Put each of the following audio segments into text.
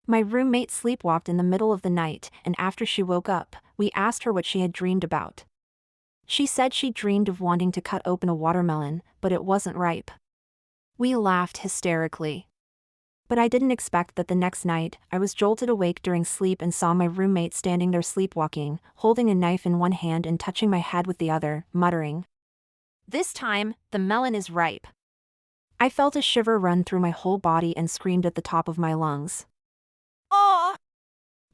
My roommate sleepwalked in the middle of the night, and after she woke up, we asked her what she had dreamed about. She said she dreamed of wanting to cut open a watermelon, but it wasn't ripe. We laughed hysterically. But I didn't expect that the next night, I was jolted awake during sleep and saw my roommate standing there sleepwalking, holding a knife in one hand and touching my head with the other, muttering, "This time, the melon is ripe." I felt a shiver run through my whole body and screamed at the top of my lungs. Aw!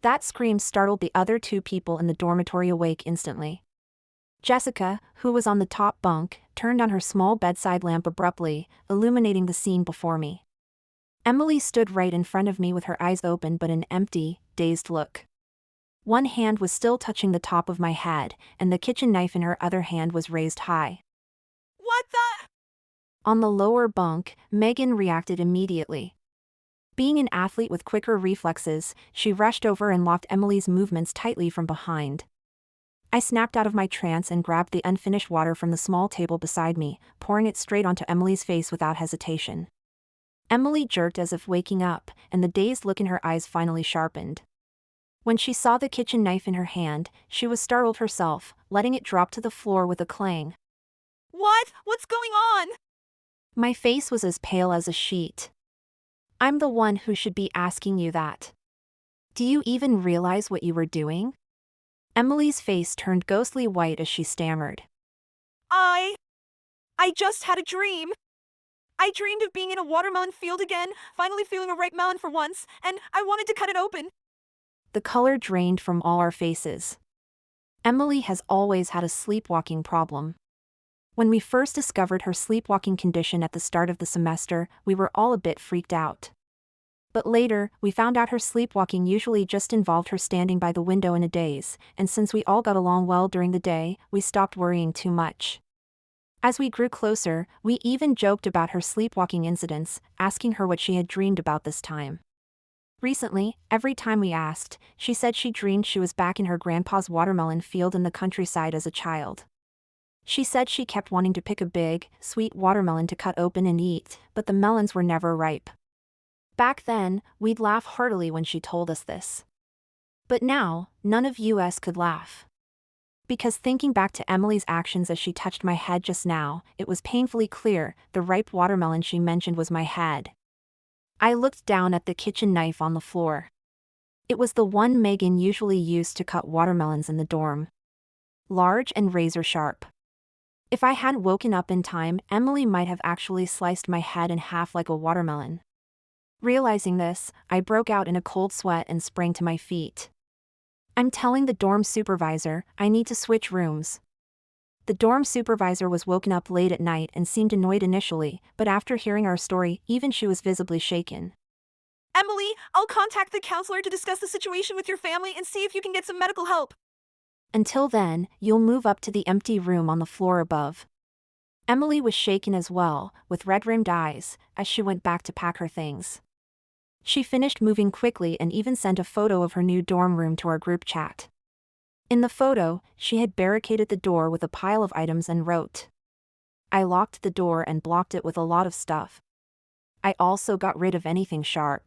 That scream startled the other two people in the dormitory awake instantly. Jessica, who was on the top bunk, turned on her small bedside lamp abruptly, illuminating the scene before me. Emily stood right in front of me with her eyes open but an empty, dazed look. One hand was still touching the top of my head, and the kitchen knife in her other hand was raised high. What the? On the lower bunk, Megan reacted immediately. Being an athlete with quicker reflexes, she rushed over and locked Emily's movements tightly from behind. I snapped out of my trance and grabbed the unfinished water from the small table beside me, pouring it straight onto Emily's face without hesitation. Emily jerked as if waking up, and the dazed look in her eyes finally sharpened. When she saw the kitchen knife in her hand, she was startled herself, letting it drop to the floor with a clang. What? What's going on? My face was as pale as a sheet. I'm the one who should be asking you that. Do you even realize what you were doing? Emily's face turned ghostly white as she stammered. I just had a dream. I dreamed of being in a watermelon field again, finally feeling a ripe melon for once, and I wanted to cut it open. The color drained from all our faces. Emily has always had a sleepwalking problem. When we first discovered her sleepwalking condition at the start of the semester, we were all a bit freaked out. But later, we found out her sleepwalking usually just involved her standing by the window in a daze, and since we all got along well during the day, we stopped worrying too much. As we grew closer, we even joked about her sleepwalking incidents, asking her what she had dreamed about this time. Recently, every time we asked, she said she dreamed she was back in her grandpa's watermelon field in the countryside as a child. She said she kept wanting to pick a big, sweet watermelon to cut open and eat, but the melons were never ripe. Back then, we'd laugh heartily when she told us this. But now, none of us could laugh. Because thinking back to Emily's actions as she touched my head just now, it was painfully clear the ripe watermelon she mentioned was my head. I looked down at the kitchen knife on the floor. It was the one Megan usually used to cut watermelons in the dorm. Large and razor sharp. If I hadn't woken up in time, Emily might have actually sliced my head in half like a watermelon. Realizing this, I broke out in a cold sweat and sprang to my feet. I'm telling the dorm supervisor, I need to switch rooms. The dorm supervisor was woken up late at night and seemed annoyed initially, but after hearing our story, even she was visibly shaken. Emily, I'll contact the counselor to discuss the situation with your family and see if you can get some medical help. Until then, you'll move up to the empty room on the floor above. Emily was shaken as well, with red-rimmed eyes, as she went back to pack her things. She finished moving quickly and even sent a photo of her new dorm room to our group chat. In the photo, she had barricaded the door with a pile of items and wrote, "I locked the door and blocked it with a lot of stuff. I also got rid of anything sharp.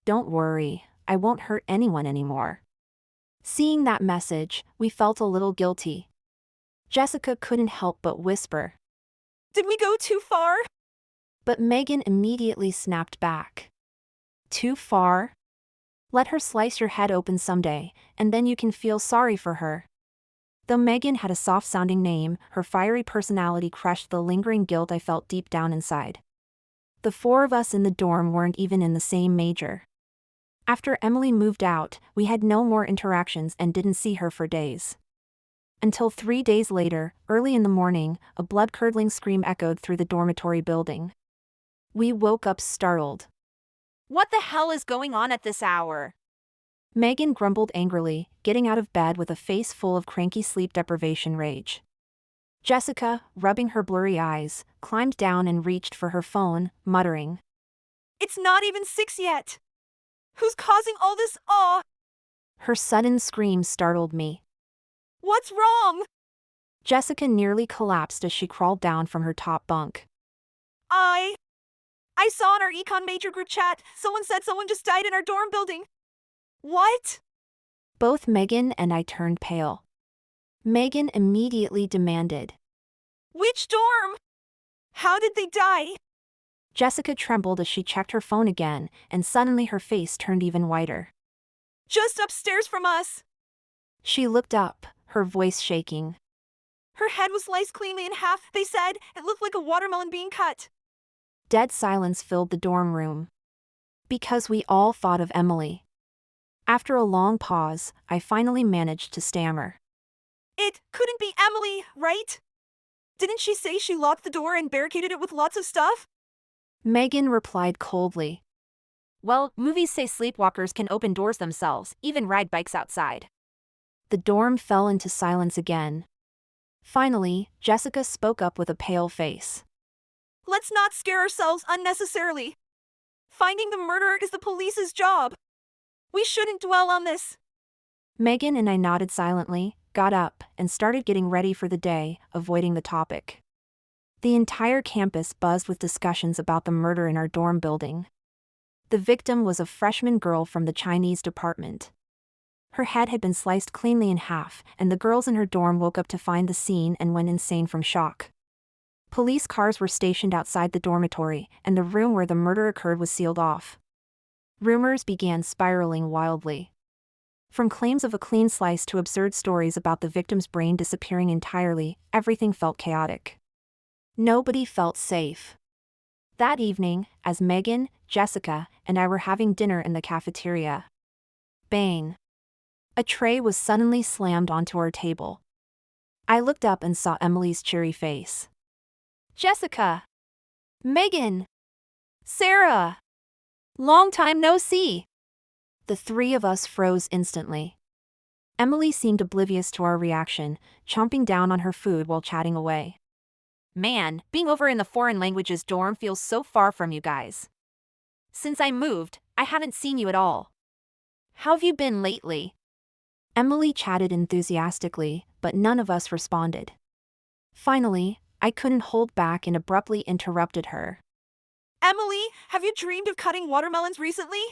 Don't worry, I won't hurt anyone anymore." Seeing that message, we felt a little guilty. Jessica couldn't help but whisper, Did we go too far? but Megan immediately snapped back. Too far? Let her slice your head open someday, and then you can feel sorry for her. Though Megan had a soft-sounding name, her fiery personality crushed the lingering guilt I felt deep down inside. The four of us in the dorm weren't even in the same major. After Emily moved out, we had no more interactions and didn't see her for days. Until 3 days later, early in the morning, a blood-curdling scream echoed through the dormitory building. We woke up startled. What the hell is going on at this hour? Megan grumbled angrily, getting out of bed with a face full of cranky sleep deprivation rage. Jessica, rubbing her blurry eyes, climbed down and reached for her phone, muttering, It's not even 6 yet. Who's causing all this Her sudden scream startled me. What's wrong? Jessica nearly collapsed as she crawled down from her top bunk. I I saw in our econ major group chat, someone said someone just died in our dorm building. What? Both Megan and I turned pale. Megan immediately demanded. Which dorm? How did they die? Jessica trembled as she checked her phone again, and suddenly her face turned even whiter. Just upstairs from us. She looked up, her voice shaking. Her head was sliced cleanly in half, they said. It looked like a watermelon being cut. Dead silence filled the dorm room. Because we all thought of Emily. After a long pause, I finally managed to stammer. It couldn't be Emily, right? Didn't she say she locked the door and barricaded it with lots of stuff? Megan replied coldly. Well, movies say sleepwalkers can open doors themselves, even ride bikes outside. The dorm fell into silence again. Finally, Jessica spoke up with a pale face. Let's not scare ourselves unnecessarily. Finding the murderer is the police's job. We shouldn't dwell on this. Megan and I nodded silently, got up, and started getting ready for the day, avoiding the topic. The entire campus buzzed with discussions about the murder in our dorm building. The victim was a freshman girl from the Chinese department. Her head had been sliced cleanly in half, and the girls in her dorm woke up to find the scene and went insane from shock. Police cars were stationed outside the dormitory, and the room where the murder occurred was sealed off. Rumors began spiraling wildly. From claims of a clean slice to absurd stories about the victim's brain disappearing entirely, everything felt chaotic. Nobody felt safe. That evening, as Megan, Jessica, and I were having dinner in the cafeteria, bang! A tray was suddenly slammed onto our table. I looked up and saw Emily's cheery face. Jessica! Megan! Sarah! Long time no see! The three of us froze instantly. Emily seemed oblivious to our reaction, chomping down on her food while chatting away. Man, being over in the foreign languages dorm feels so far from you guys. Since I moved, I haven't seen you at all. How have you been lately? Emily chatted enthusiastically, but none of us responded. Finally, I couldn't hold back and abruptly interrupted her. Emily, have you dreamed of cutting watermelons recently?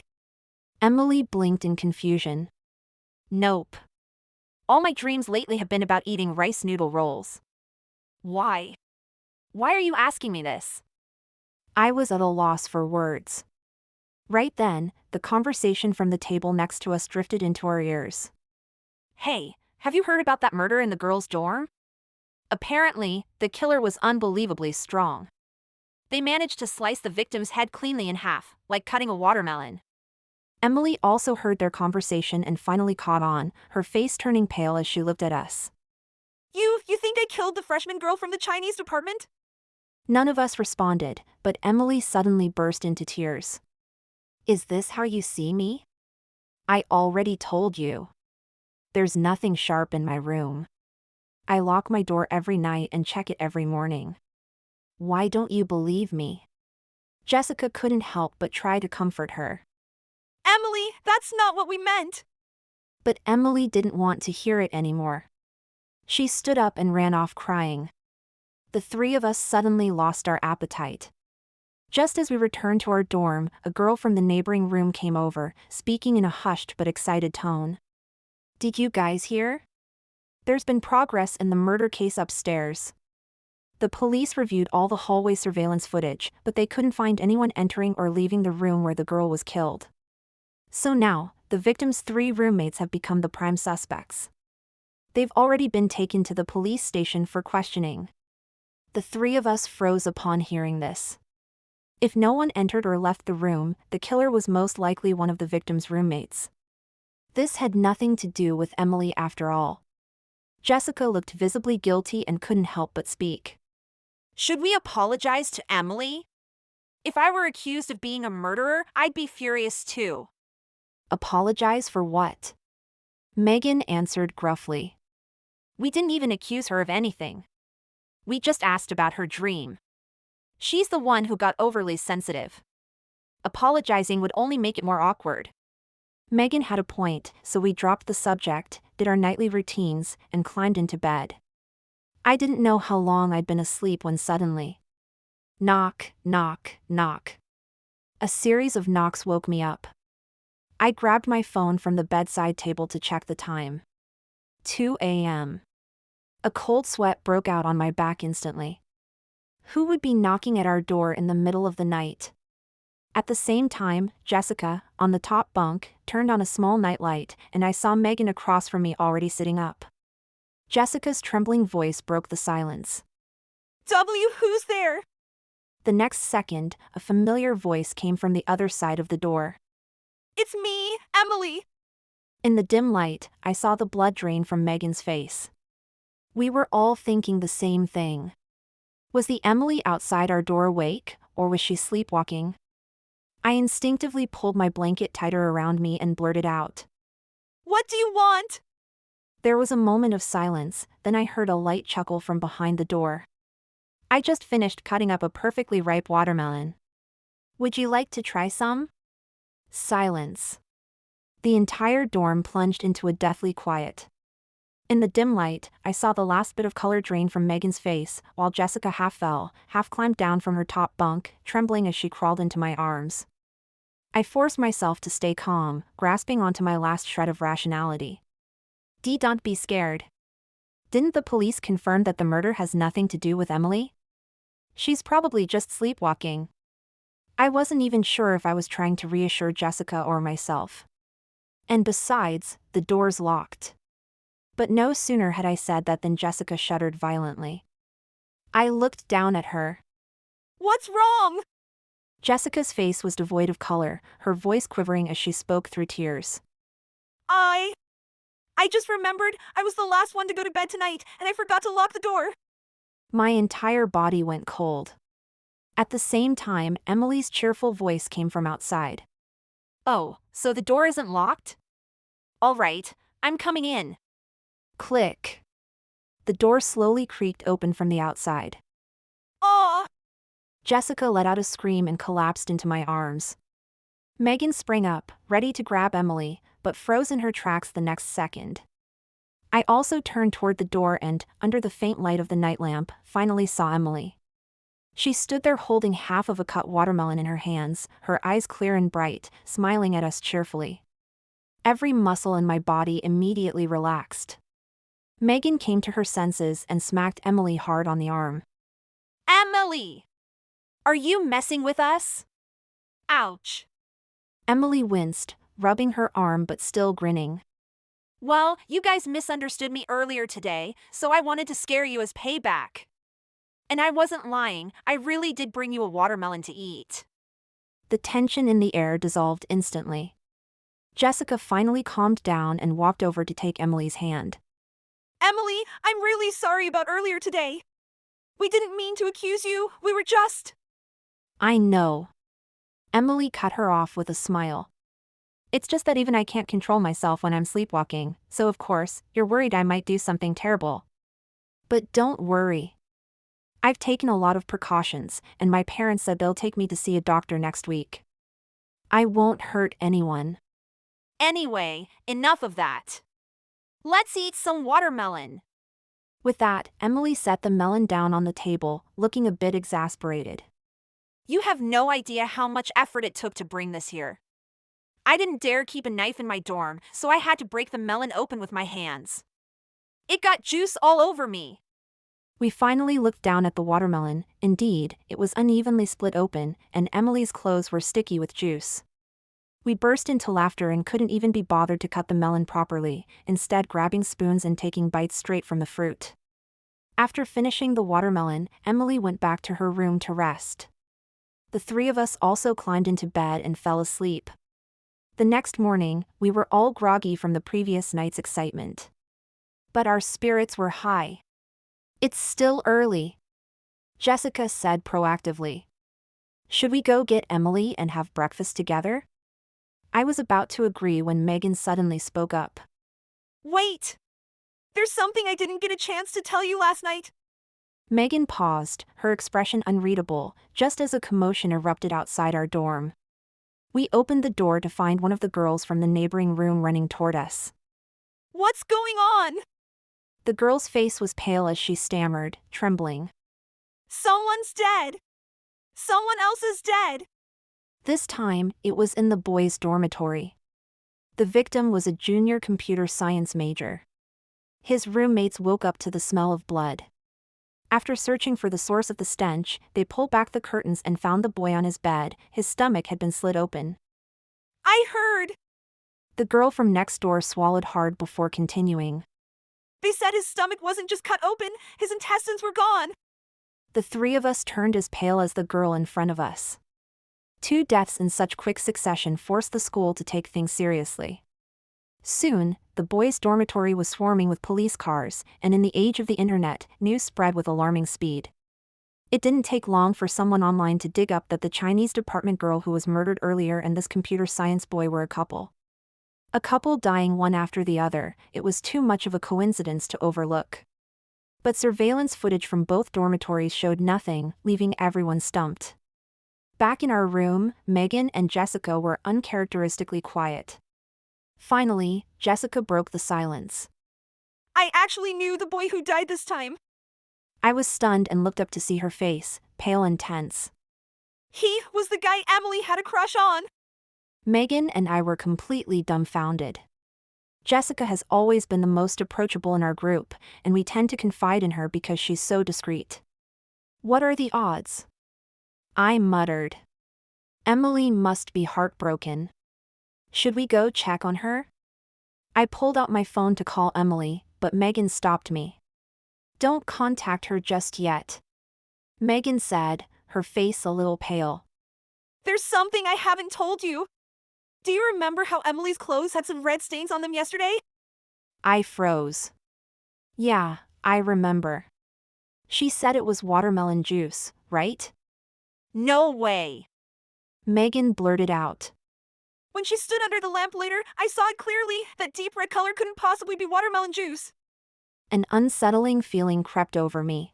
Emily blinked in confusion. Nope. All my dreams lately have been about eating rice noodle rolls. Why? Why are you asking me this? I was at a loss for words. Right then, the conversation from the table next to us drifted into our ears. Hey, have you heard about that murder in the girls' dorm? Apparently, the killer was unbelievably strong. They managed to slice the victim's head cleanly in half, like cutting a watermelon. Emily also heard their conversation and finally caught on, her face turning pale as she looked at us. You think they killed the freshman girl from the Chinese department? None of us responded, but Emily suddenly burst into tears. Is this how you see me? I already told you. There's nothing sharp in my room. I lock my door every night and check it every morning. Why don't you believe me? Jessica couldn't help but try to comfort her. Emily, that's not what we meant. But Emily didn't want to hear it anymore. She stood up and ran off crying. The three of us suddenly lost our appetite. Just as we returned to our dorm, a girl from the neighboring room came over, speaking in a hushed but excited tone. Did you guys hear? There's been progress in the murder case upstairs. The police reviewed all the hallway surveillance footage, but they couldn't find anyone entering or leaving the room where the girl was killed. So now, the victim's 3 roommates have become the prime suspects. They've already been taken to the police station for questioning. The 3 of us froze upon hearing this. If no one entered or left the room, the killer was most likely one of the victim's roommates. This had nothing to do with Emily after all. Jessica looked visibly guilty and couldn't help but speak. Should we apologize to Emily? If I were accused of being a murderer, I'd be furious too. Apologize for what? Megan answered gruffly. We didn't even accuse her of anything. We just asked about her dream. She's the one who got overly sensitive. Apologizing would only make it more awkward. Megan had a point, so we dropped the subject, did our nightly routines, and climbed into bed. I didn't know how long I'd been asleep when suddenly. Knock, knock, knock. A series of knocks woke me up. I grabbed my phone from the bedside table to check the time. 2 a.m. A cold sweat broke out on my back instantly. Who would be knocking at our door in the middle of the night? At the same time, Jessica, on the top bunk, turned on a small nightlight, and I saw Megan across from me already sitting up. Jessica's trembling voice broke the silence. Who's there? The next second, a familiar voice came from the other side of the door. It's me, Emily. In the dim light, I saw the blood drain from Megan's face. We were all thinking the same thing. Was the Emily outside our door awake, or was she sleepwalking? I instinctively pulled my blanket tighter around me and blurted out. What do you want? There was a moment of silence, then I heard a light chuckle from behind the door. I just finished cutting up a perfectly ripe watermelon. Would you like to try some? Silence. The entire dorm plunged into a deathly quiet. In the dim light, I saw the last bit of color drain from Megan's face, while Jessica half fell, half climbed down from her top bunk, trembling as she crawled into my arms. I forced myself to stay calm, grasping onto my last shred of rationality. Don't be scared. Didn't the police confirm that the murder has nothing to do with Emily? She's probably just sleepwalking. I wasn't even sure if I was trying to reassure Jessica or myself. And besides, the door's locked. But no sooner had I said that than Jessica shuddered violently. I looked down at her. What's wrong? Jessica's face was devoid of color, her voice quivering as she spoke through tears. I just remembered I was the last one to go to bed tonight, and I forgot to lock the door. My entire body went cold. At the same time, Emily's cheerful voice came from outside. Oh, so the door isn't locked? All right, I'm coming in. Click. The door slowly creaked open from the outside. Aw! Jessica let out a scream and collapsed into my arms. Megan sprang up, ready to grab Emily, but froze in her tracks the next second. I also turned toward the door and, under the faint light of the night lamp, finally saw Emily. She stood there holding half of a cut watermelon in her hands, her eyes clear and bright, smiling at us cheerfully. Every muscle in my body immediately relaxed. Megan came to her senses and smacked Emily hard on the arm. Emily! Are you messing with us? Ouch. Emily winced, rubbing her arm but still grinning. Well, you guys misunderstood me earlier today, so I wanted to scare you as payback. And I wasn't lying, I really did bring you a watermelon to eat. The tension in the air dissolved instantly. Jessica finally calmed down and walked over to take Emily's hand. Emily, I'm really sorry about earlier today. We didn't mean to accuse you, we were just… I know. Emily cut her off with a smile. It's just that even I can't control myself when I'm sleepwalking, so of course, you're worried I might do something terrible. But don't worry. I've taken a lot of precautions, and my parents said they'll take me to see a doctor next week. I won't hurt anyone. Anyway, enough of that. Let's eat some watermelon. With that, Emily set the melon down on the table, looking a bit exasperated. You have no idea how much effort it took to bring this here. I didn't dare keep a knife in my dorm, so I had to break the melon open with my hands. It got juice all over me. We finally looked down at the watermelon. Indeed, it was unevenly split open, and Emily's clothes were sticky with juice. We burst into laughter and couldn't even be bothered to cut the melon properly, instead grabbing spoons and taking bites straight from the fruit. After finishing the watermelon, Emily went back to her room to rest. The three of us also climbed into bed and fell asleep. The next morning, we were all groggy from the previous night's excitement. But our spirits were high. It's still early, Jessica said proactively. Should we go get Emily and have breakfast together? I was about to agree when Megan suddenly spoke up. Wait! There's something I didn't get a chance to tell you last night. Megan paused, her expression unreadable, just as a commotion erupted outside our dorm. We opened the door to find one of the girls from the neighboring room running toward us. What's going on? The girl's face was pale as she stammered, trembling. Someone's dead. Someone else is dead. This time, it was in the boys' dormitory. The victim was a junior computer science major. His roommates woke up to the smell of blood. After searching for the source of the stench, they pulled back the curtains and found the boy on his bed. His stomach had been slit open. I heard. The girl from next door swallowed hard before continuing. They said his stomach wasn't just cut open, his intestines were gone. The three of us turned as pale as the girl in front of us. 2 deaths in such quick succession forced the school to take things seriously. Soon, the boys' dormitory was swarming with police cars, and in the age of the internet, news spread with alarming speed. It didn't take long for someone online to dig up that the Chinese department girl who was murdered earlier and this computer science boy were a couple. A couple dying one after the other. It was too much of a coincidence to overlook. But surveillance footage from both dormitories showed nothing, leaving everyone stumped. Back in our room, Megan and Jessica were uncharacteristically quiet. Finally, Jessica broke the silence. I actually knew the boy who died this time. I was stunned and looked up to see her face, pale and tense. He was the guy Emily had a crush on. Megan and I were completely dumbfounded. Jessica has always been the most approachable in our group, and we tend to confide in her because she's so discreet. What are the odds? I muttered. Emily must be heartbroken. Should we go check on her? I pulled out my phone to call Emily, but Megan stopped me. Don't contact her just yet, Megan said, her face a little pale. There's something I haven't told you. Do you remember how Emily's clothes had some red stains on them yesterday? I froze. Yeah, I remember. She said it was watermelon juice, right? No way. Megan blurted out. When she stood under the lamp later, I saw it clearly. That deep red color couldn't possibly be watermelon juice. An unsettling feeling crept over me.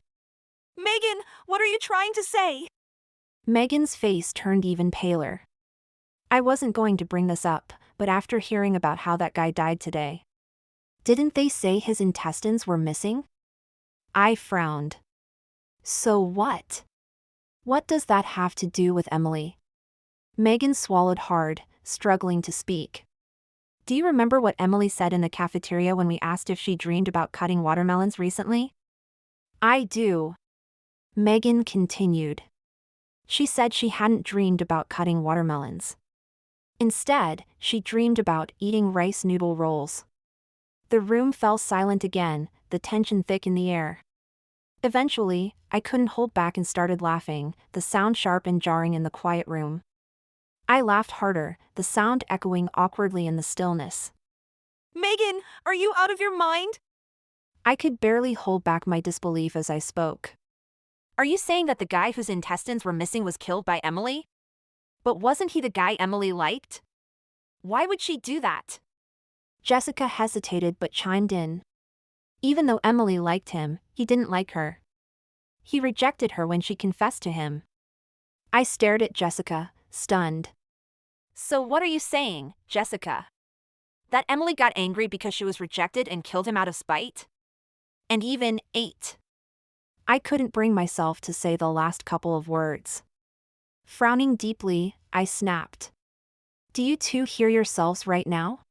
Megan, what are you trying to say? Megan's face turned even paler. I wasn't going to bring this up, but after hearing about how that guy died today. Didn't they say his intestines were missing? I frowned. So what? What does that have to do with Emily? Megan swallowed hard, struggling to speak. Do you remember what Emily said in the cafeteria when we asked if she dreamed about cutting watermelons recently? I do. Megan continued. She said she hadn't dreamed about cutting watermelons. Instead, she dreamed about eating rice noodle rolls. The room fell silent again, the tension thick in the air. Eventually, I couldn't hold back and started laughing, the sound sharp and jarring in the quiet room. I laughed harder, the sound echoing awkwardly in the stillness. Megan, are you out of your mind? I could barely hold back my disbelief as I spoke. Are you saying that the guy whose intestines were missing was killed by Emily? But wasn't he the guy Emily liked? Why would she do that? Jessica hesitated but chimed in. Even though Emily liked him, he didn't like her. He rejected her when she confessed to him. I stared at Jessica, stunned. So what are you saying, Jessica? That Emily got angry because she was rejected and killed him out of spite? And even ate. I couldn't bring myself to say the last couple of words. Frowning deeply, I snapped. Do you two hear yourselves right now?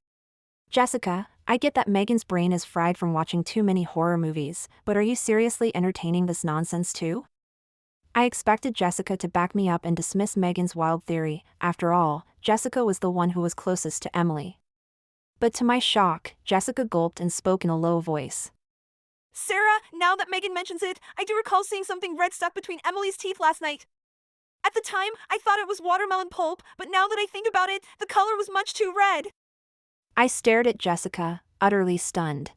Jessica, I get that Megan's brain is fried from watching too many horror movies, but are you seriously entertaining this nonsense too? I expected Jessica to back me up and dismiss Megan's wild theory. After all, Jessica was the one who was closest to Emily. But to my shock, Jessica gulped and spoke in a low voice. Sarah, now that Megan mentions it, I do recall seeing something red stuck between Emily's teeth last night. At the time, I thought it was watermelon pulp, but now that I think about it, the color was much too red. I stared at Jessica, utterly stunned.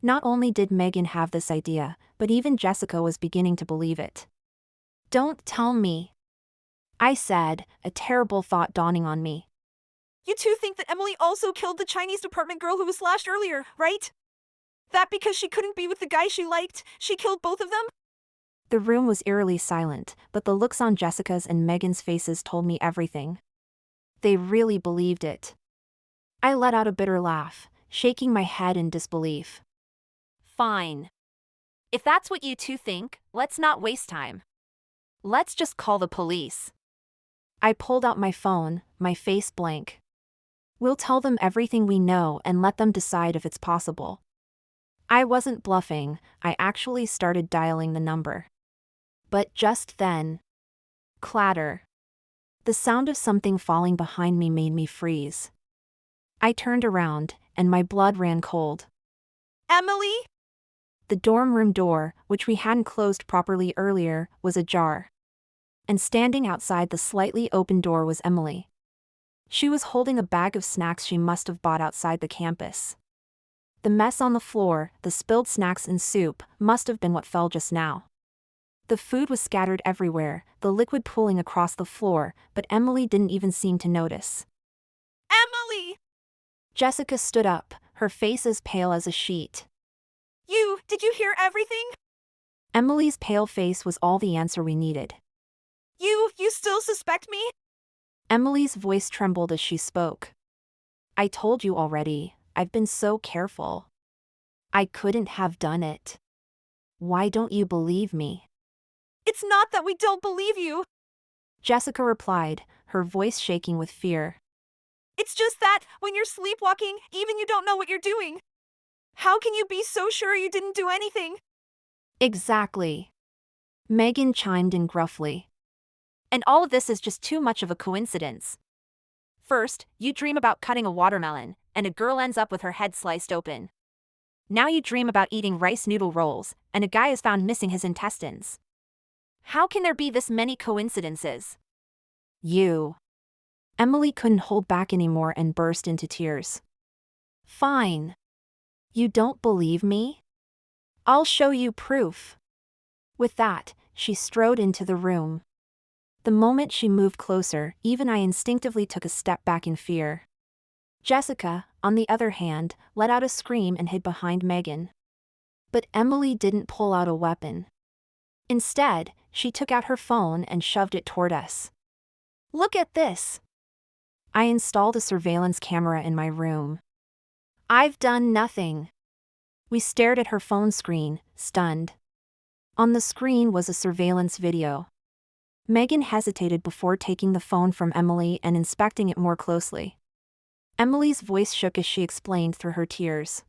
Not only did Megan have this idea, but even Jessica was beginning to believe it. Don't tell me, I said, a terrible thought dawning on me. You two think that Emily also killed the Chinese department girl who was slashed earlier, right? That because she couldn't be with the guy she liked, she killed both of them? The room was eerily silent, but the looks on Jessica's and Megan's faces told me everything. They really believed it. I let out a bitter laugh, shaking my head in disbelief. Fine. If that's what you two think, let's not waste time. Let's just call the police. I pulled out my phone, my face blank. We'll tell them everything we know and let them decide if it's possible. I wasn't bluffing, I actually started dialing the number. But just then, clatter. The sound of something falling behind me made me freeze. I turned around, and my blood ran cold. Emily? The dorm room door, which we hadn't closed properly earlier, was ajar. And standing outside the slightly open door was Emily. She was holding a bag of snacks she must have bought outside the campus. The mess on the floor, the spilled snacks and soup, must have been what fell just now. The food was scattered everywhere, the liquid pooling across the floor, but Emily didn't even seem to notice. Emily! Jessica stood up, her face as pale as a sheet. Did you hear everything? Emily's pale face was all the answer we needed. You still suspect me? Emily's voice trembled as she spoke. I told you already, I've been so careful. I couldn't have done it. Why don't you believe me? It's not that we don't believe you. Jessica replied, her voice shaking with fear. It's just that, when you're sleepwalking, even you don't know what you're doing. How can you be so sure you didn't do anything? Exactly. Megan chimed in gruffly. And all of this is just too much of a coincidence. First, you dream about cutting a watermelon, and a girl ends up with her head sliced open. Now you dream about eating rice noodle rolls, and a guy is found missing his intestines. How can there be this many coincidences? Emily couldn't hold back anymore and burst into tears. Fine. You don't believe me? I'll show you proof. With that, she strode into the room. The moment she moved closer, even I instinctively took a step back in fear. Jessica, on the other hand, let out a scream and hid behind Megan. But Emily didn't pull out a weapon. Instead, she took out her phone and shoved it toward us. Look at this. I installed a surveillance camera in my room. I've done nothing. We stared at her phone screen, stunned. On the screen was a surveillance video. Megan hesitated before taking the phone from Emily and inspecting it more closely. Emily's voice shook as she explained through her tears.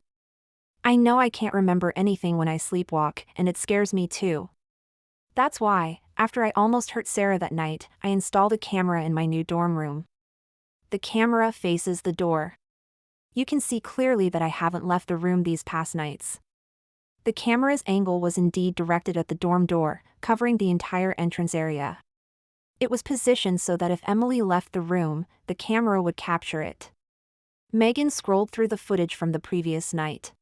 I know I can't remember anything when I sleepwalk, and it scares me too. That's why, after I almost hurt Sarah that night, I installed a camera in my new dorm room. The camera faces the door. You can see clearly that I haven't left the room these past nights. The camera's angle was indeed directed at the dorm door, covering the entire entrance area. It was positioned so that if Emily left the room, the camera would capture it. Megan scrolled through the footage from the previous night.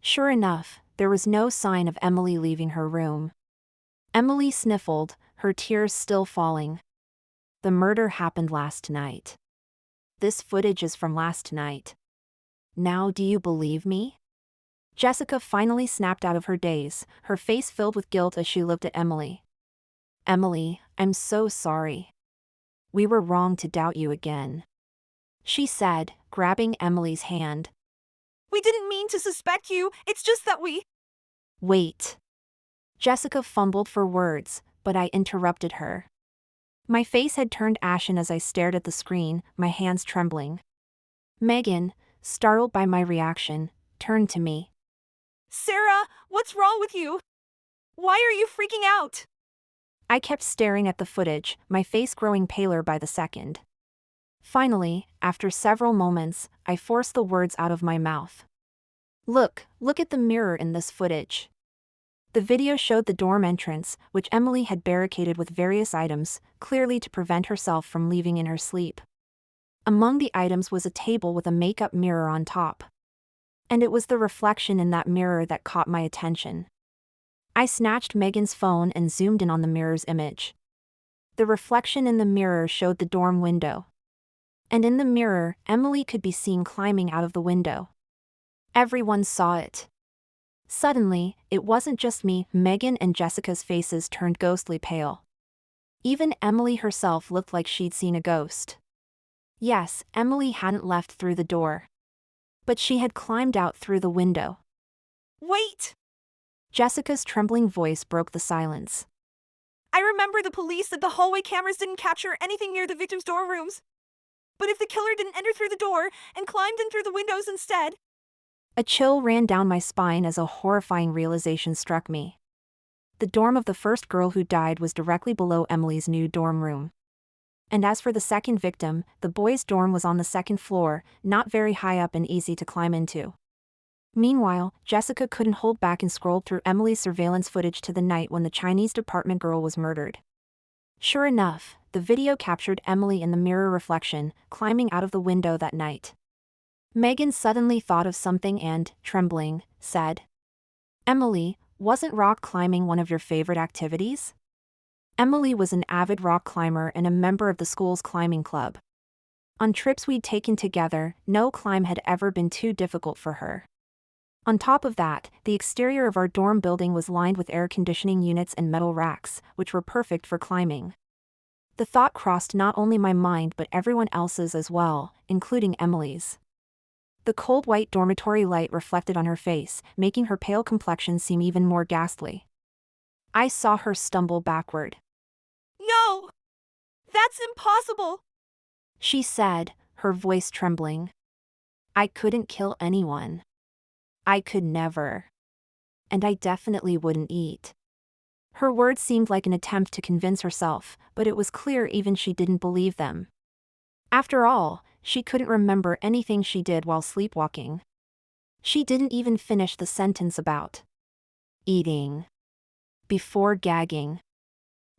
Sure enough, there was no sign of Emily leaving her room. Emily sniffled, her tears still falling. The murder happened last night. This footage is from last night. Now do you believe me? Jessica finally snapped out of her daze, her face filled with guilt as she looked at Emily. Emily, I'm so sorry. We were wrong to doubt you again. She said, grabbing Emily's hand. We didn't mean to suspect you, it's just that we… Wait. Jessica fumbled for words, but I interrupted her. My face had turned ashen as I stared at the screen, my hands trembling. Megan, startled by my reaction, turned to me. Sarah, what's wrong with you? Why are you freaking out? I kept staring at the footage, my face growing paler by the second. Finally, after several moments, I forced the words out of my mouth. Look at the mirror in this footage. The video showed the dorm entrance, which Emily had barricaded with various items, clearly to prevent herself from leaving in her sleep. Among the items was a table with a makeup mirror on top. And it was the reflection in that mirror that caught my attention. I snatched Megan's phone and zoomed in on the mirror's image. The reflection in the mirror showed the dorm window. And in the mirror, Emily could be seen climbing out of the window. Everyone saw it. Suddenly, it wasn't just me, Megan and Jessica's faces turned ghostly pale. Even Emily herself looked like she'd seen a ghost. Yes, Emily hadn't left through the door. But she had climbed out through the window. Wait! Jessica's trembling voice broke the silence. I remember the police said the hallway cameras didn't capture anything near the victim's dorm rooms. But if the killer didn't enter through the door and climbed in through the windows instead? A chill ran down my spine as a horrifying realization struck me. The dorm of the first girl who died was directly below Emily's new dorm room. And as for the second victim, the boys' dorm was on the second floor, not very high up and easy to climb into. Meanwhile, Jessica couldn't hold back and scrolled through Emily's surveillance footage to the night when the Chinese department girl was murdered. Sure enough, the video captured Emily in the mirror reflection, climbing out of the window that night. Megan suddenly thought of something and, trembling, said, "Emily, wasn't rock climbing one of your favorite activities?" Emily was an avid rock climber and a member of the school's climbing club. On trips we'd taken together, no climb had ever been too difficult for her. On top of that, the exterior of our dorm building was lined with air conditioning units and metal racks, which were perfect for climbing. The thought crossed not only my mind but everyone else's as well, including Emily's. The cold white dormitory light reflected on her face, making her pale complexion seem even more ghastly. I saw her stumble backward. No! That's impossible! She said, her voice trembling. "I couldn't kill anyone. I could never. And I definitely wouldn't eat." Her words seemed like an attempt to convince herself, but it was clear even she didn't believe them. After all, she couldn't remember anything she did while sleepwalking. She didn't even finish the sentence about eating before gagging.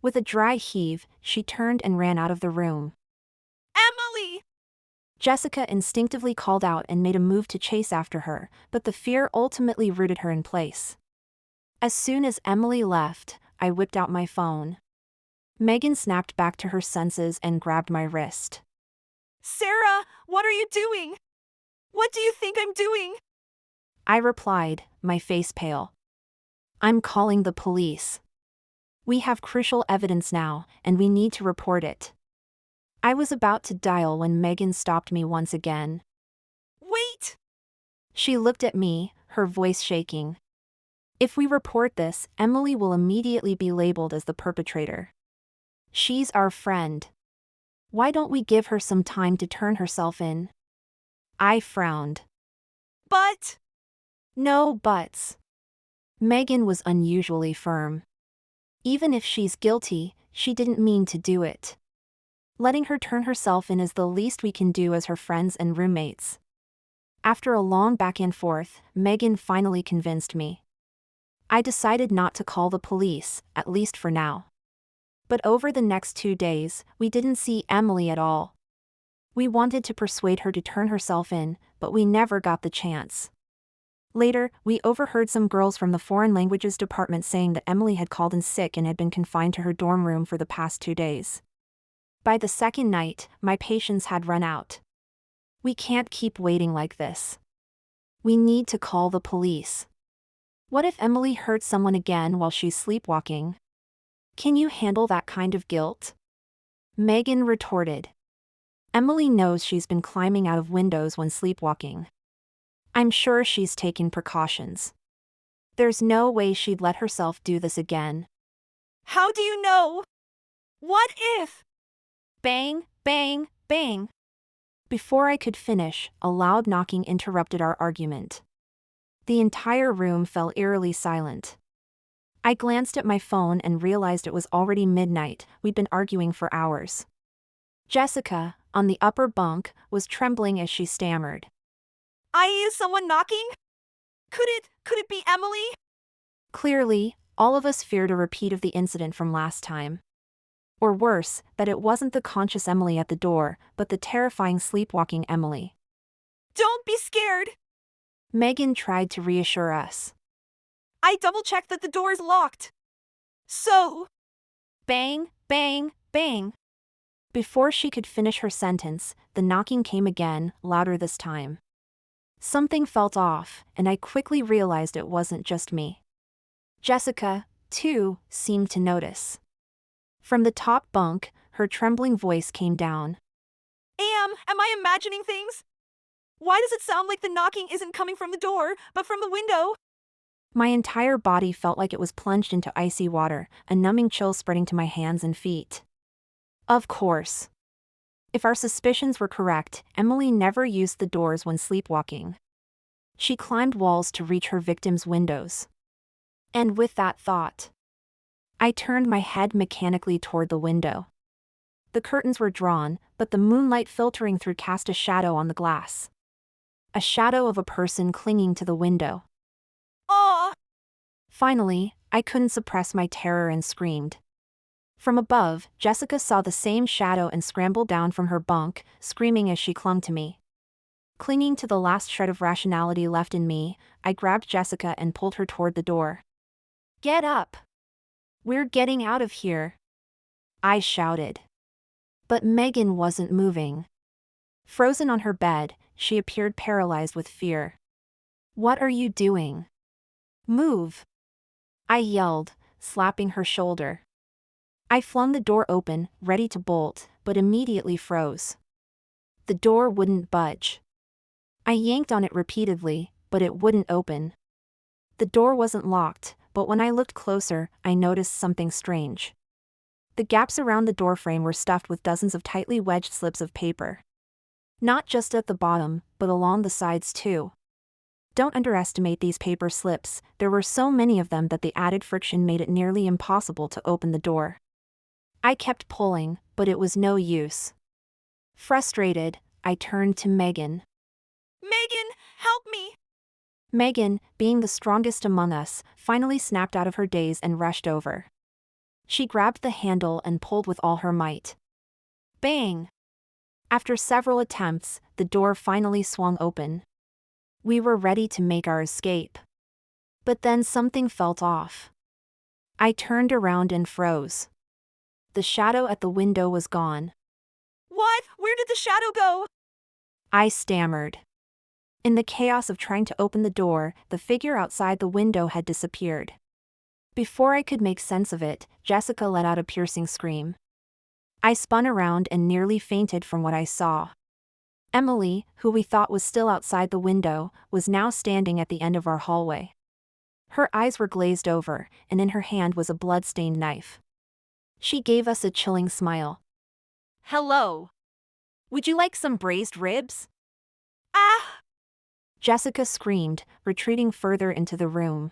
With a dry heave, she turned and ran out of the room. Emily! Jessica instinctively called out and made a move to chase after her, but the fear ultimately rooted her in place. As soon as Emily left, I whipped out my phone. Megan snapped back to her senses and grabbed my wrist. Sarah, what are you doing? What do you think I'm doing? I replied, my face pale. "I'm calling the police. We have crucial evidence now, and we need to report it." I was about to dial when Megan stopped me once again. Wait! She looked at me, her voice shaking. "If we report this, Emily will immediately be labeled as the perpetrator. She's our friend. Why don't we give her some time to turn herself in?" I frowned. But... "No buts." Megan was unusually firm. "Even if she's guilty, she didn't mean to do it. Letting her turn herself in is the least we can do as her friends and roommates." After a long back and forth, Megan finally convinced me. I decided not to call the police, at least for now. But over the next 2 days, we didn't see Emily at all. We wanted to persuade her to turn herself in, but we never got the chance. Later, we overheard some girls from the foreign languages department saying that Emily had called in sick and had been confined to her dorm room for the past 2 days. By the second night, my patience had run out. We can't keep waiting like this. We need to call the police. What if Emily hurt someone again while she's sleepwalking? Can you handle that kind of guilt? Megan retorted. Emily knows she's been climbing out of windows when sleepwalking. I'm sure she's taken precautions. There's no way she'd let herself do this again. How do you know? What if? Bang, bang, bang. Before I could finish, a loud knocking interrupted our argument. The entire room fell eerily silent. I glanced at my phone and realized it was already midnight. We'd been arguing for hours. Jessica, on the upper bunk, was trembling as she stammered. Is someone knocking? Could it be Emily? Clearly, all of us feared a repeat of the incident from last time. Or worse, that it wasn't the conscious Emily at the door, but the terrifying sleepwalking Emily. Don't be scared. Megan tried to reassure us. I double-checked that the door is locked. So... Bang, bang, bang. Before she could finish her sentence, the knocking came again, louder this time. Something felt off, and I quickly realized it wasn't just me. Jessica, too, seemed to notice. From the top bunk, her trembling voice came down. Am I imagining things? Why does it sound like the knocking isn't coming from the door, but from the window? My entire body felt like it was plunged into icy water, a numbing chill spreading to my hands and feet. Of course. If our suspicions were correct, Emily never used the doors when sleepwalking. She climbed walls to reach her victims' windows. And with that thought, I turned my head mechanically toward the window. The curtains were drawn, but the moonlight filtering through cast a shadow on the glass. A shadow of a person clinging to the window. Aw! Finally, I couldn't suppress my terror and screamed. From above, Jessica saw the same shadow and scrambled down from her bunk, screaming as she clung to me. Clinging to the last shred of rationality left in me, I grabbed Jessica and pulled her toward the door. "Get up! We're getting out of here!" I shouted. But Megan wasn't moving. Frozen on her bed, she appeared paralyzed with fear. "What are you doing? Move!" I yelled, slapping her shoulder. I flung the door open, ready to bolt, but immediately froze. The door wouldn't budge. I yanked on it repeatedly, but it wouldn't open. The door wasn't locked, but when I looked closer, I noticed something strange. The gaps around the doorframe were stuffed with dozens of tightly wedged slips of paper. Not just at the bottom, but along the sides too. Don't underestimate these paper slips, there were so many of them that the added friction made it nearly impossible to open the door. I kept pulling, but it was no use. Frustrated, I turned to Megan. Megan, help me! Megan, being the strongest among us, finally snapped out of her daze and rushed over. She grabbed the handle and pulled with all her might. Bang! After several attempts, the door finally swung open. We were ready to make our escape. But then something felt off. I turned around and froze. The shadow at the window was gone. What? Where did the shadow go? I stammered. In the chaos of trying to open the door, the figure outside the window had disappeared. Before I could make sense of it, Jessica let out a piercing scream. I spun around and nearly fainted from what I saw. Emily, who we thought was still outside the window, was now standing at the end of our hallway. Her eyes were glazed over, and in her hand was a blood-stained knife. She gave us a chilling smile. Hello. Would you like some braised ribs? Ah! Jessica screamed, retreating further into the room.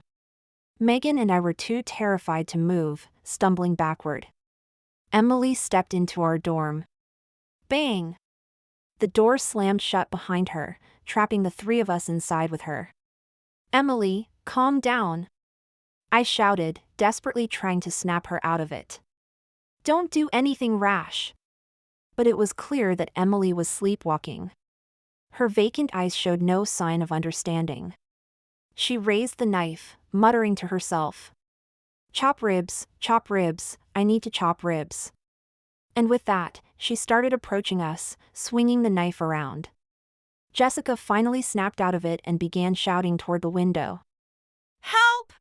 Megan and I were too terrified to move, stumbling backward. Emily stepped into our dorm. Bang! The door slammed shut behind her, trapping the three of us inside with her. Emily, calm down! I shouted, desperately trying to snap her out of it. Don't do anything rash. But it was clear that Emily was sleepwalking. Her vacant eyes showed no sign of understanding. She raised the knife, muttering to herself. Chop ribs, I need to chop ribs. And with that, she started approaching us, swinging the knife around. Jessica finally snapped out of it and began shouting toward the window. Help!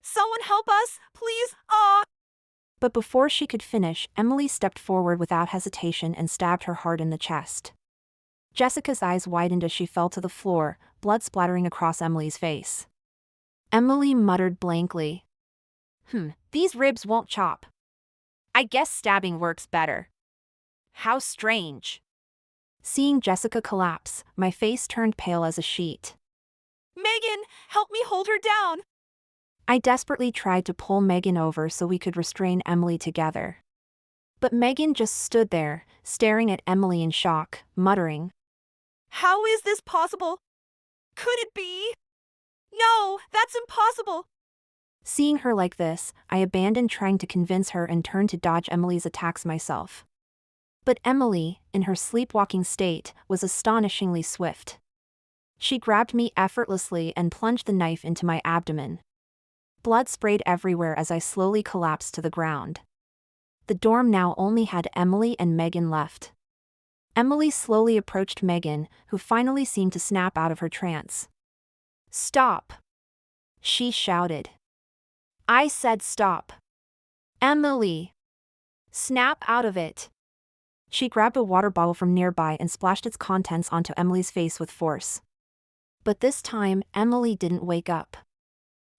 Someone help us, please, ah! But before she could finish, Emily stepped forward without hesitation and stabbed her hard in the chest. Jessica's eyes widened as she fell to the floor, blood splattering across Emily's face. Emily muttered blankly. These ribs won't chop. I guess stabbing works better. How strange. Seeing Jessica collapse, my face turned pale as a sheet. Megan, help me hold her down! I desperately tried to pull Megan over so we could restrain Emily together. But Megan just stood there, staring at Emily in shock, muttering. How is this possible? Could it be? No, that's impossible! Seeing her like this, I abandoned trying to convince her and turned to dodge Emily's attacks myself. But Emily, in her sleepwalking state, was astonishingly swift. She grabbed me effortlessly and plunged the knife into my abdomen. Blood sprayed everywhere as I slowly collapsed to the ground. The dorm now only had Emily and Megan left. Emily slowly approached Megan, who finally seemed to snap out of her trance. Stop! She shouted. I said stop. Emily! Snap out of it! She grabbed a water bottle from nearby and splashed its contents onto Emily's face with force. But this time, Emily didn't wake up.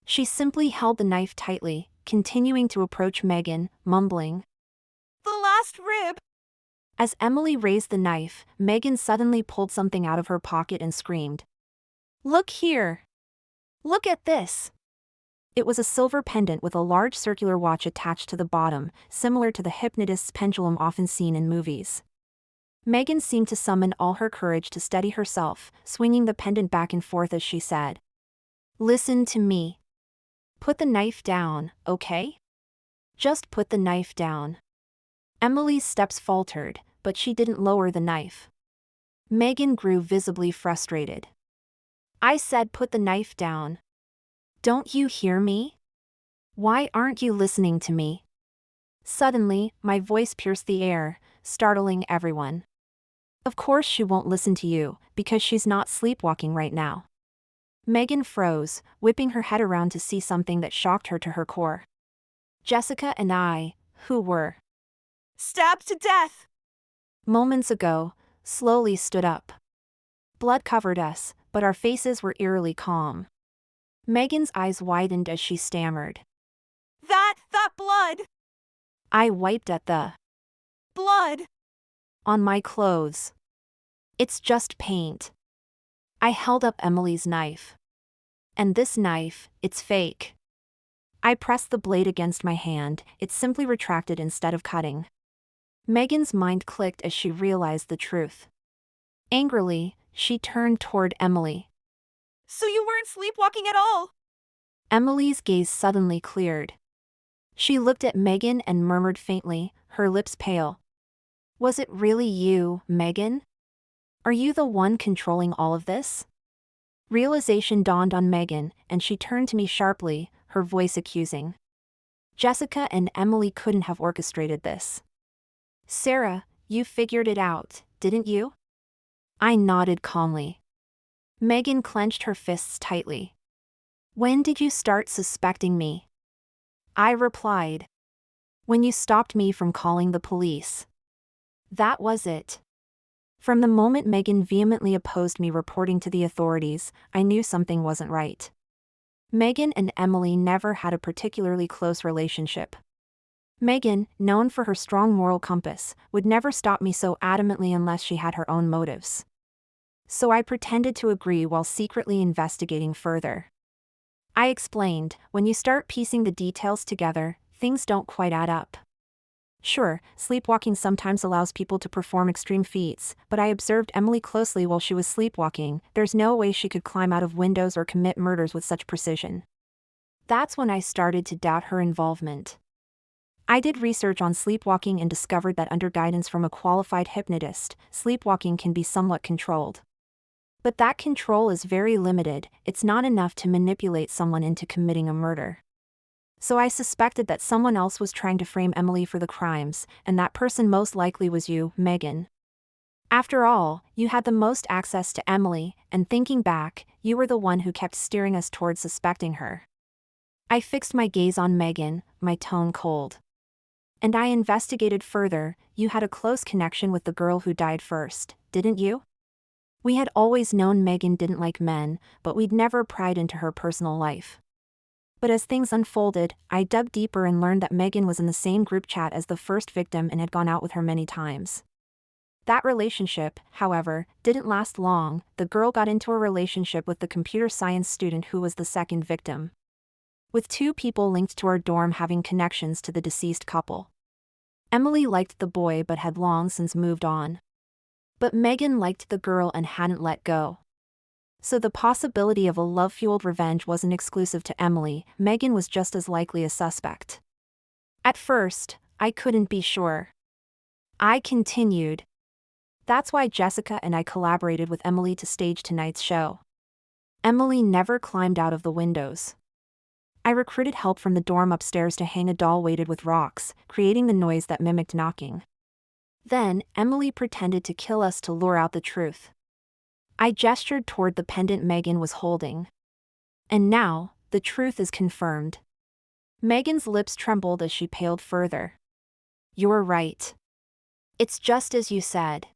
She simply held the knife tightly, continuing to approach Megan, mumbling. The last rib. As Emily raised the knife, Megan suddenly pulled something out of her pocket and screamed. Look here! Look at this! It was a silver pendant with a large circular watch attached to the bottom, similar to the hypnotist's pendulum often seen in movies. Megan seemed to summon all her courage to steady herself, swinging the pendant back and forth as she said. Listen to me. Put the knife down, okay? Just put the knife down. Emily's steps faltered, but she didn't lower the knife. Megan grew visibly frustrated. I said put the knife down. Don't you hear me? Why aren't you listening to me? Suddenly, my voice pierced the air, startling everyone. Of course she won't listen to you, because she's not sleepwalking right now. Megan froze, whipping her head around to see something that shocked her to her core. Jessica and I, who were Stabbed to death. moments ago, slowly stood up. Blood covered us, but our faces were eerily calm. Megan's eyes widened as she stammered. That blood. I wiped at the Blood. on my clothes. It's just paint. I held up Emily's knife. And this knife, it's fake. I pressed the blade against my hand, it simply retracted instead of cutting. Megan's mind clicked as she realized the truth. Angrily, she turned toward Emily. So you weren't sleepwalking at all? Emily's gaze suddenly cleared. She looked at Megan and murmured faintly, her lips pale. Was it really you, Megan? Are you the one controlling all of this? Realization dawned on Megan, and she turned to me sharply, her voice accusing. Jessica and Emily couldn't have orchestrated this. Sarah, you figured it out, didn't you? I nodded calmly. Megan clenched her fists tightly. When did you start suspecting me? I replied. When you stopped me from calling the police. That was it. From the moment Megan vehemently opposed me reporting to the authorities, I knew something wasn't right. Megan and Emily never had a particularly close relationship. Megan, known for her strong moral compass, would never stop me so adamantly unless she had her own motives. So I pretended to agree while secretly investigating further. I explained, when you start piecing the details together, things don't quite add up. Sure, sleepwalking sometimes allows people to perform extreme feats, but I observed Emily closely while she was sleepwalking. There's no way she could climb out of windows or commit murders with such precision. That's when I started to doubt her involvement. I did research on sleepwalking and discovered that under guidance from a qualified hypnotist, sleepwalking can be somewhat controlled. But that control is very limited, it's not enough to manipulate someone into committing a murder. So I suspected that someone else was trying to frame Emily for the crimes, and that person most likely was you, Megan. After all, you had the most access to Emily, and thinking back, you were the one who kept steering us towards suspecting her. I fixed my gaze on Megan, my tone cold. And I investigated further. You had a close connection with the girl who died first, didn't you? We had always known Megan didn't like men, but we'd never pried into her personal life. But as things unfolded, I dug deeper and learned that Megan was in the same group chat as the first victim and had gone out with her many times. That relationship, however, didn't last long. The girl got into a relationship with the computer science student who was the second victim. With two people linked to our dorm having connections to the deceased couple. Emily liked the boy but had long since moved on. But Megan liked the girl and hadn't let go. So the possibility of a love-fueled revenge wasn't exclusive to Emily. Megan was just as likely a suspect. At first, I couldn't be sure. I continued. That's why Jessica and I collaborated with Emily to stage tonight's show. Emily never climbed out of the windows. I recruited help from the dorm upstairs to hang a doll weighted with rocks, creating the noise that mimicked knocking. Then, Emily pretended to kill us to lure out the truth. I gestured toward the pendant Megan was holding. And now, the truth is confirmed. Megan's lips trembled as she paled further. You're right. It's just as you said.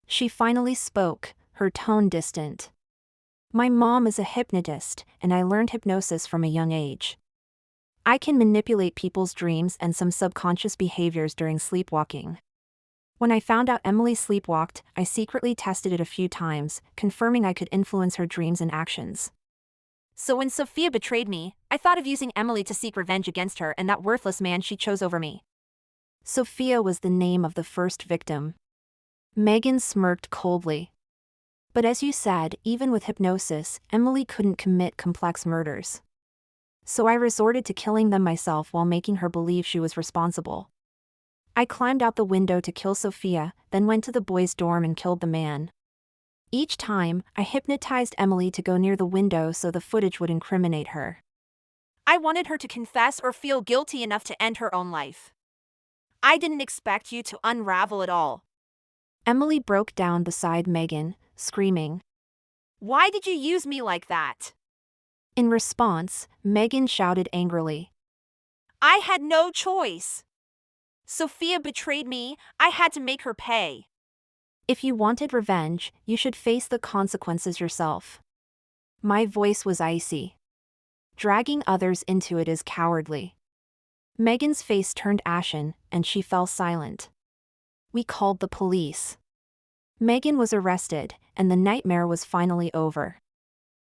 She finally spoke, her tone distant. My mom is a hypnotist, and I learned hypnosis from a young age. I can manipulate people's dreams and some subconscious behaviors during sleepwalking. When I found out Emily sleepwalked, I secretly tested it a few times, confirming I could influence her dreams and actions. So when Sophia betrayed me, I thought of using Emily to seek revenge against her and that worthless man she chose over me. Sophia was the name of the first victim. Megan smirked coldly. But as you said, even with hypnosis, Emily couldn't commit complex murders. So I resorted to killing them myself while making her believe she was responsible. I climbed out the window to kill Sophia, then went to the boys' dorm and killed the man. Each time, I hypnotized Emily to go near the window so the footage would incriminate her. I wanted her to confess or feel guilty enough to end her own life. I didn't expect you to unravel it all. Emily broke down beside Megan, screaming. Why did you use me like that? In response, Megan shouted angrily. I had no choice. Sophia betrayed me, I had to make her pay. If you wanted revenge, you should face the consequences yourself. My voice was icy. Dragging others into it is cowardly. Megan's face turned ashen, and she fell silent. We called the police. Megan was arrested, and the nightmare was finally over.